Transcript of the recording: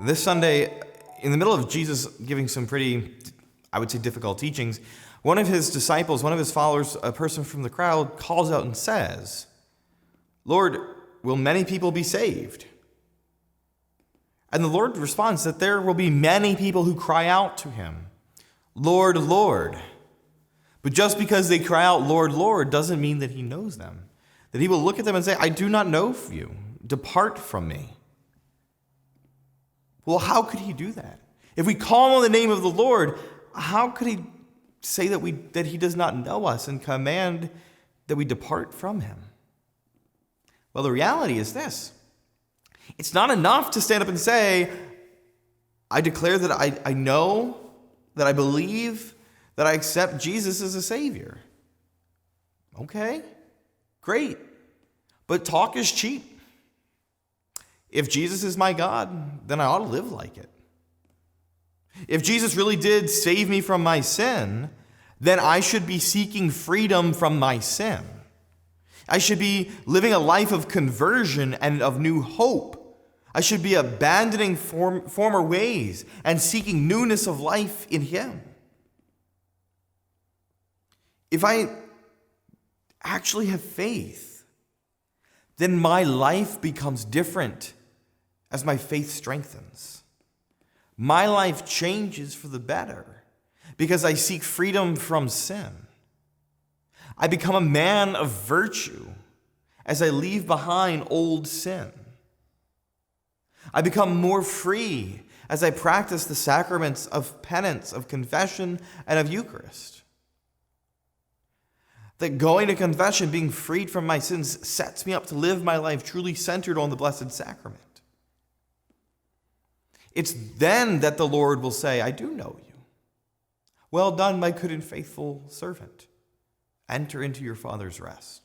This Sunday, in the middle of Jesus giving some pretty, I would say, difficult teachings, one of his disciples, one of his followers, a person from the crowd, calls out and says, "Lord, will many people be saved?" And the Lord responds that there will be many people who cry out to him, "Lord, Lord." But just because they cry out, "Lord, Lord," doesn't mean that he knows them. That he will look at them and say, "I do not know you. Depart from me." Well, how could he do that? If we call on the name of the Lord, how could he say that he does not know us and command that we depart from him? Well, the reality is this. It's not enough to stand up and say, "I declare that I know, that I believe, that I accept Jesus as a Savior." Okay, great. But talk is cheap. If Jesus is my God, then I ought to live like it. If Jesus really did save me from my sin, then I should be seeking freedom from my sin. I should be living a life of conversion and of new hope. I should be abandoning former ways and seeking newness of life in Him. If I actually have faith, then my life becomes different as my faith strengthens. My life changes for the better because I seek freedom from sin. I become a man of virtue as I leave behind old sin. I become more free as I practice the sacraments of penance, of confession, and of Eucharist. That going to confession, being freed from my sins, sets me up to live my life truly centered on the Blessed Sacrament. It's then that the Lord will say, "I do know you. Well done, my good and faithful servant. Enter into your Father's rest."